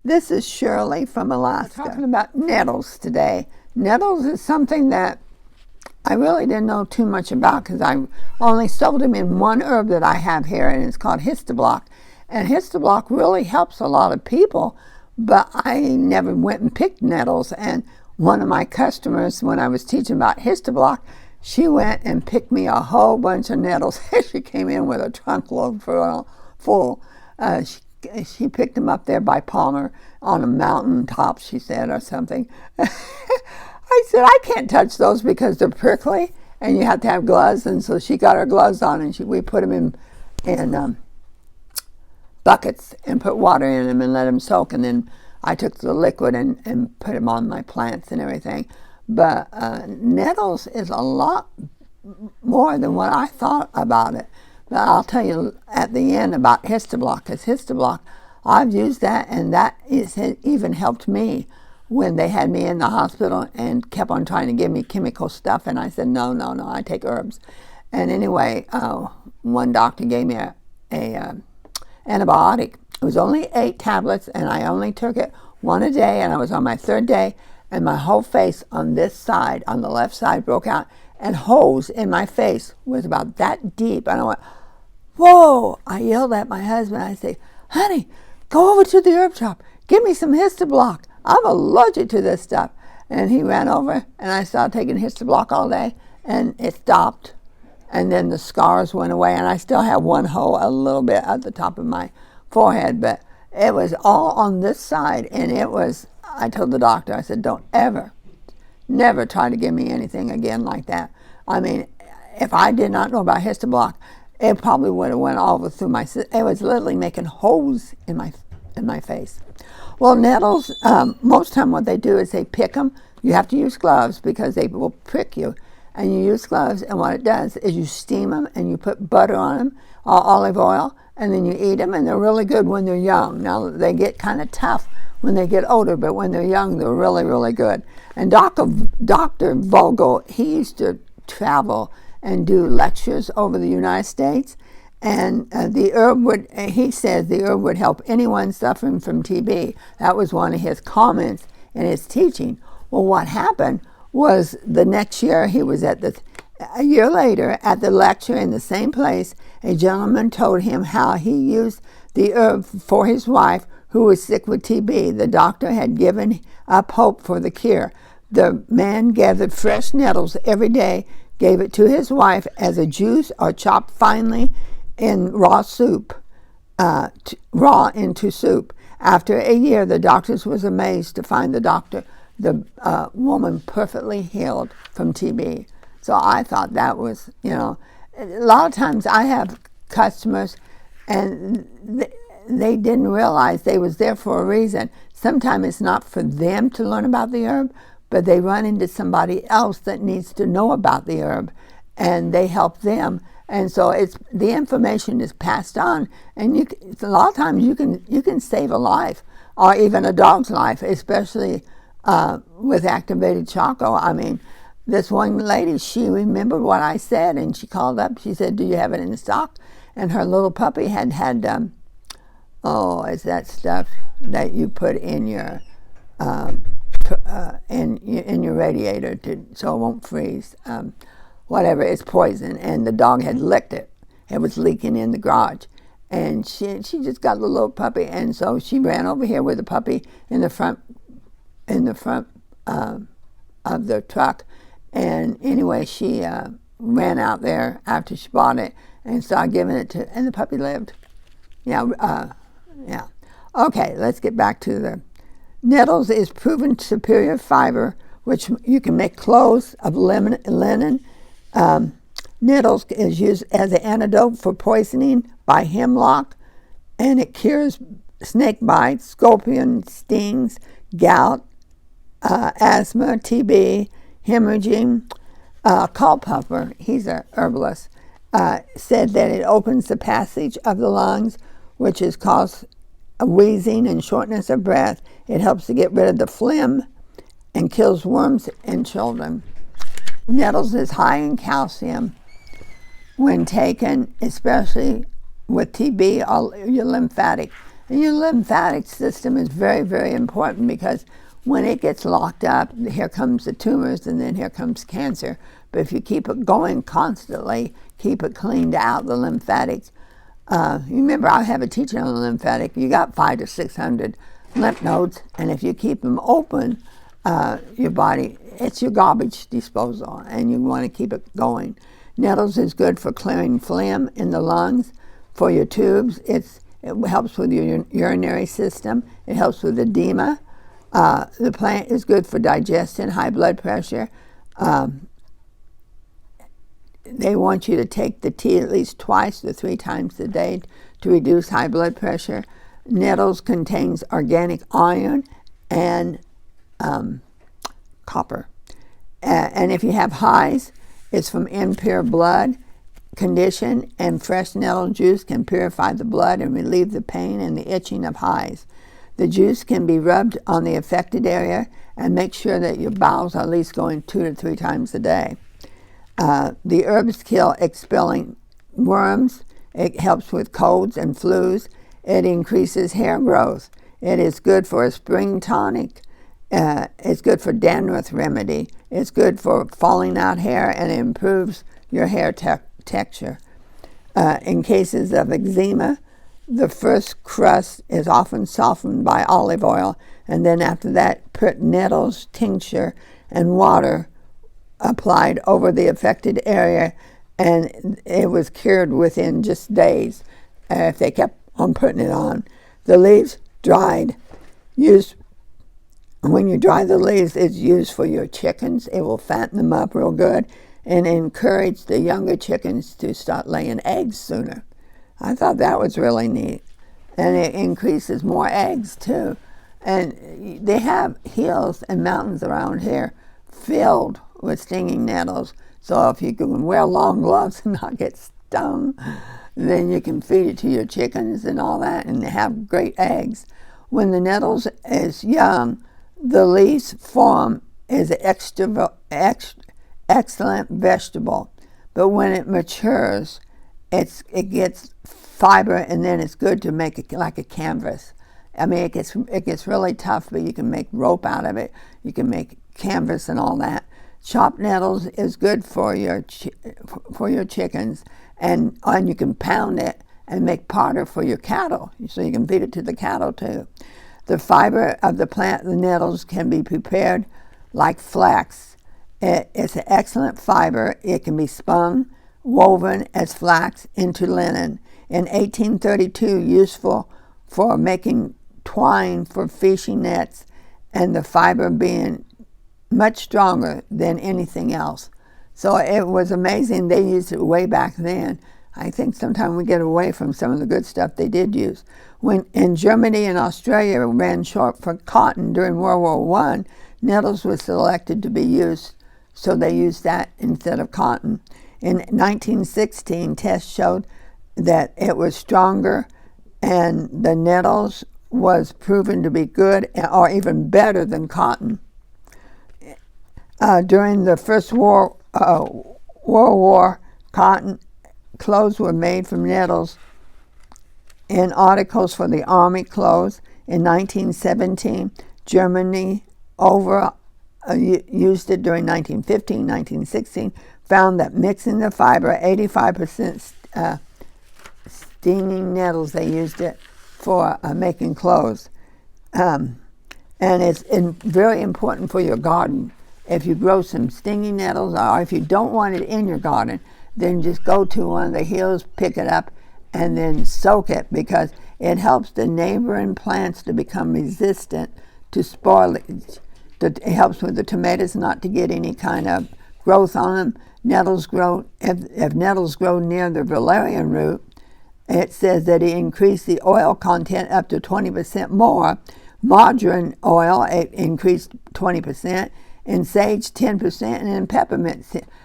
This is Shirley from Alaska. We're talking about nettles today. Nettles is something that I really didn't know too much about because I only sold them in one herb that I have here, and it's called Histoblock. And Histoblock really helps a lot of people, but I never went and picked nettles. And one of my customers, when I was teaching about Histoblock, she went and picked me a whole bunch of nettles. She came in with a trunk load full. She picked them up there by Palmer on a mountain top, she said, or something. I said, I can't touch those because they're prickly and you have to have gloves. And so she got her gloves on, and we put them in buckets and put water in them and let them soak. And then I took the liquid and put them on my plants and everything. But nettles is a lot more than what I thought about it. But I'll tell you at the end about Histoblock, because Histoblock, I've used that, and that has even helped me when they had me in the hospital and kept on trying to give me chemical stuff. And I said, no, I take herbs. And anyway, one doctor gave me a antibiotic. It was only 8 tablets, and I only took it one a day, and I was on my 3rd day, and my whole face on this side, on the left side, broke out, and holes in my face was about that deep. And I went, whoa! I yelled at my husband. I said, honey, go over to the herb shop. Give me some Histoblock. I'm allergic to this stuff. And he ran over, and I started taking Histoblock all day, and it stopped. And then the scars went away, and I still have one hole a little bit at the top of my forehead, but it was all on this side. And it was, I told the doctor, I said, don't never try to give me anything again like that. I mean, if I did not know about Histoblock, it probably would have went all over through my. It was literally making holes in my face. Well, nettles, most time what they do is they pick them. You have to use gloves because they will prick you. And you use gloves, and what it does is you steam them and you put butter on them, or olive oil, and then you eat them, and they're really good when they're young. Now, they get kind of tough when they get older, but when they're young, they're really, really good. And Dr. Vogel, he used to travel and do lectures over the United States, and he says the herb would help anyone suffering from TB. That was one of his comments in his teaching. Well, what happened was the next year a year later at the lecture in the same place, a gentleman told him how he used the herb for his wife who was sick with TB. The doctor had given up hope for the cure. The man gathered fresh nettles every day, gave it to his wife as a juice or chopped finely in raw into soup. After a year, the doctors was amazed to find the woman perfectly healed from TB. So I thought that was, a lot of times I have customers and they didn't realize they was there for a reason. Sometimes it's not for them to learn about the herb, but they run into somebody else that needs to know about the herb, and they help them. And so the information is passed on, and a lot of times you can save a life or even a dog's life, especially with activated charcoal. I mean, this one lady, she remembered what I said, and she called up. She said, do you have it in stock? And her little puppy had it's that stuff that you put in your in your radiator so it won't freeze. Whatever, it's poison, and the dog had licked it. It was leaking in the garage, and she just got the little puppy, and so she ran over here with the puppy in the front of the truck. And anyway, she ran out there after she bought it and started giving it and the puppy lived. Yeah. Okay, let's get back to the nettles. Is proven superior fiber, which you can make clothes of linen. Nettles is used as an antidote for poisoning by hemlock, and it cures snake bites, scorpion stings, gout, asthma, TB, hemorrhaging. Culpepper, he's a herbalist, said that it opens the passage of the lungs, which is caused wheezing and shortness of breath. It helps to get rid of the phlegm and kills worms in children. Nettles is high in calcium when taken, especially with TB or your lymphatic. And your lymphatic system is very, very important, because when it gets locked up, here comes the tumors, and then here comes cancer. But if you keep it going constantly, keep it cleaned out, the lymphatics. You remember, I have a teaching on the lymphatic. You got 500 to 600 lymph nodes, and if you keep them open, your body, it's your garbage disposal, and you want to keep it going. Nettles is good for clearing phlegm in the lungs, for your tubes. It helps with your urinary system. It helps with edema. The plant is good for digestion, high blood pressure. They want you to take the tea at least 2 to 3 times a day to reduce high blood pressure. Nettles contains organic iron and copper. And if you have highs, it's from impure blood condition, and fresh nettle juice can purify the blood and relieve the pain and the itching of highs. The juice can be rubbed on the affected area, and make sure that your bowels are at least going 2 to 3 times a day. The herbs kill expelling worms. It helps with colds and flus. It increases hair growth. It is good for a spring tonic. It's good for dandruff remedy. It's good for falling out hair, and it improves your hair texture. In cases of eczema, the first crust is often softened by olive oil, and then after that, put nettles tincture and water applied over the affected area, and it was cured within just days if they kept on putting it on. The leaves dried, when you dry the leaves, it's used for your chickens. It will fatten them up real good and encourage the younger chickens to start laying eggs sooner. I thought that was really neat. And it increases more eggs too. And they have hills and mountains around here filled with stinging nettles. So if you can wear long gloves and not get stung, then you can feed it to your chickens and all that, and have great eggs. When the nettles is young, the leaves form is an excellent vegetable. But when it matures, it gets fiber, and then it's good to make it like a canvas. I mean, it gets really tough, but you can make rope out of it. You can make canvas and all that. Chopped nettles is good for your chickens, and you can pound it and make fodder for your cattle, so you can feed it to the cattle too. The fiber of the plant, the nettles, can be prepared like flax. It's an excellent fiber. It can be spun, woven as flax into linen. In 1832, useful for making twine for fishing nets, and the fiber being much stronger than anything else. So it was amazing. They used it way back then. I think sometimes we get away from some of the good stuff they did use. When in Germany and Australia ran short for cotton during World War I, nettles were selected to be used, so they used that instead of cotton. In 1916, tests showed that it was stronger, and the nettles was proven to be good or even better than cotton. During the First World War, clothes were made from nettles in articles for the army clothes. In 1917, Germany used it during 1915, 1916, found that mixing the fiber, 85% stinging nettles, they used it for making clothes. And it's very important for your garden. If you grow some stinging nettles, or if you don't want it in your garden, then just go to one of the hills, pick it up, and then soak it, because it helps the neighboring plants to become resistant to spoilage. It helps with the tomatoes not to get any kind of growth on them. Nettles grow, if nettles grow near the valerian root, it says that it increased the oil content up to 20% more. Marjoram oil, it increased 20%. In sage, 10%, and in peppermint.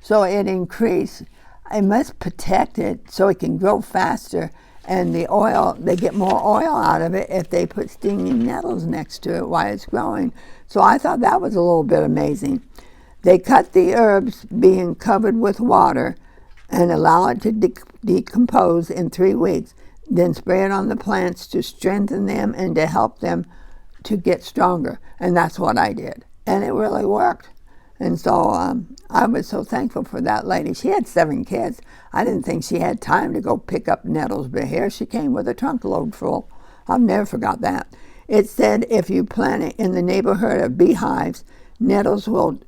So it increased. I must protect it so it can grow faster, and the oil, they get more oil out of it if they put stinging nettles next to it while it's growing. So I thought that was a little bit amazing. They cut the herbs being covered with water and allow it to decompose in 3 weeks. then spray it on the plants to strengthen them and to help them to get stronger. And that's what I did. And it really worked. And so I was so thankful for that lady. She had 7 kids. I didn't think she had time to go pick up nettles, but here she came with a trunk load full. I've never forgot that. It said if you plant it in the neighborhood of beehives, nettles will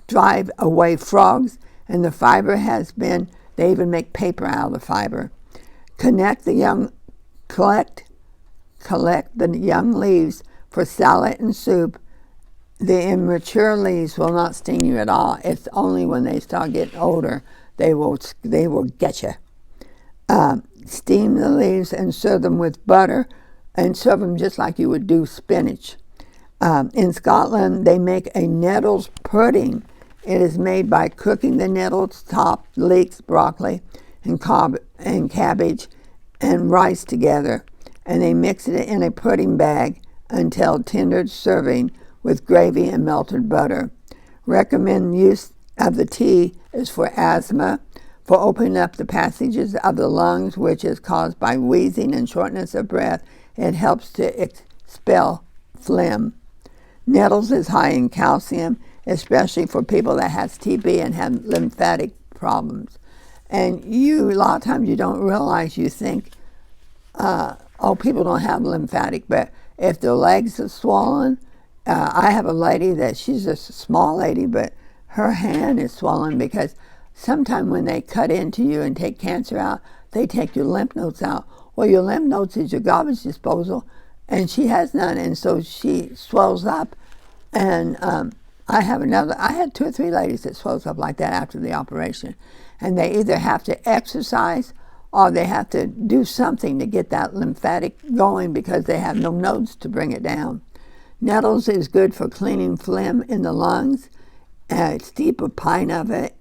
drive away frogs, and the fiber has been, they even make paper out of the fiber. Collect the young leaves for salad and soup. The immature leaves will not sting you at all. It's only when they start getting older they will get you. Steam the leaves and serve them with butter, and serve them just like you would do spinach. In Scotland, they make a nettles pudding. It is made by cooking the nettles, top, leeks, broccoli, and cabbage and rice together, and they mix it in a pudding bag until tender, serving with gravy and melted butter. Recommend use of the tea is for asthma, for opening up the passages of the lungs, which is caused by wheezing and shortness of breath. It helps to expel phlegm. Nettles is high in calcium, especially for people that has TB and have lymphatic problems. And a lot of times you don't realize, you think, people don't have lymphatic, but if their legs are swollen, I have a lady that she's just a small lady, but her hand is swollen because sometimes when they cut into you and take cancer out, they take your lymph nodes out. Well, your lymph nodes is your garbage disposal, and she has none, and so she swells up. And I had 2 or 3 ladies that swells up like that after the operation, and they either have to exercise or they have to do something to get that lymphatic going because they have no nodes to bring it down. Nettles is good for cleaning phlegm in the lungs. Steep a pint of it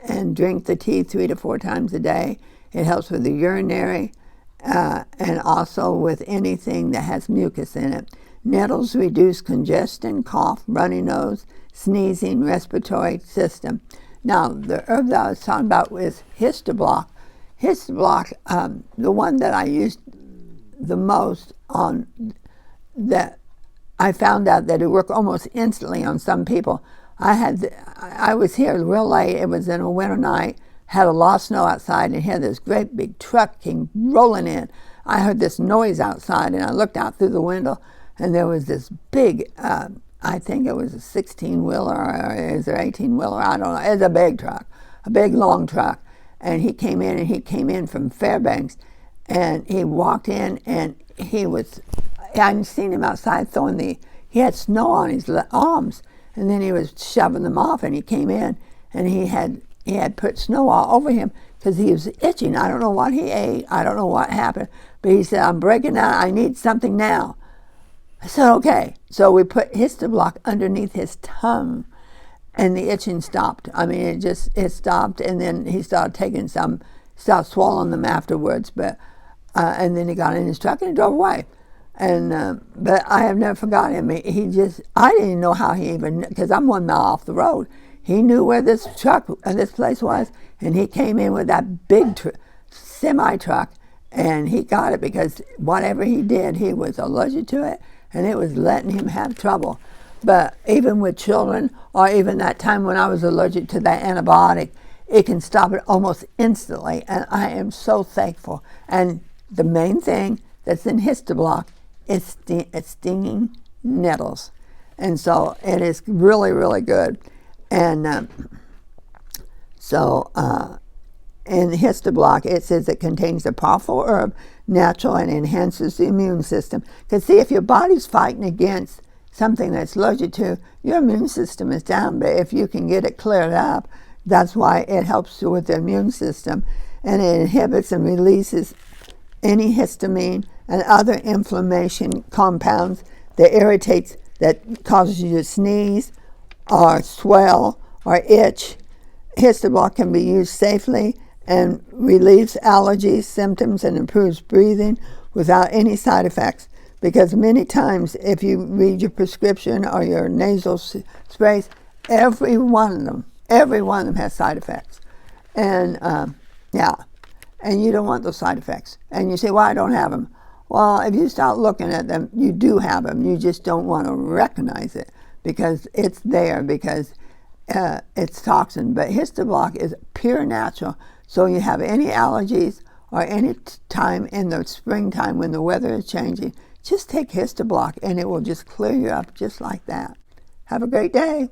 and drink the tea 3 to 4 times a day. It helps with the urinary and also with anything that has mucus in it. Nettles reduce congestion, cough, runny nose, sneezing, respiratory system. Now, the herb that I was talking about was Histoblock. Histoblock, the one that I used the most on, that I found out that it worked almost instantly on some people. I was here real late. It was in a winter night. Had a lot of snow outside, and here this great big truck came rolling in. I heard this noise outside, and I looked out through the window, and there was this big, I think it was a 16-wheeler, or is it 18-wheeler? I don't know. It's a big truck, a big long truck. And he came in from Fairbanks, and he walked in, and I'd seen him outside he had snow on his arms, and then he was shoving them off, and he came in, and he had put snow all over him because he was itching. I don't know what he ate. I don't know what happened, but he said, "I'm breaking out. I need something now." I said, "Okay." So we put Histoblock underneath his tongue, and the itching stopped. I mean, it stopped, and then he started swallowing them afterwards. But and then he got in his truck and he drove away. And but I have never forgotten him. I didn't know how he even, because I'm 1 mile off the road. He knew where this place was, and he came in with that big semi truck, and he got it because whatever he did, he was allergic to it, and it was letting him have trouble. But even with children, or even that time when I was allergic to that antibiotic, it can stop it almost instantly, and I am so thankful. And the main thing that's in Histoblock is stinging nettles, and so it is really, really good. And in Histoblock, it says it contains a powerful herb, natural, and enhances the immune system. Because see, if your body's fighting against something that's allergic to, your immune system is down. But if you can get it cleared up, that's why it helps you with the immune system. And it inhibits and releases any histamine and other inflammation compounds that causes you to sneeze or swell or itch. Histoblock can be used safely and relieves allergies, symptoms, and improves breathing without any side effects. Because many times, if you read your prescription or your nasal sprays, every one of them has side effects. And and you don't want those side effects. And you say, well, I don't have them. Well, if you start looking at them, you do have them. You just don't want to recognize it because it's there, because it's toxin. But Histoblock is pure natural. So you have any allergies or any time in the springtime when the weather is changing, just take Histoblock and it will just clear you up just like that. Have a great day.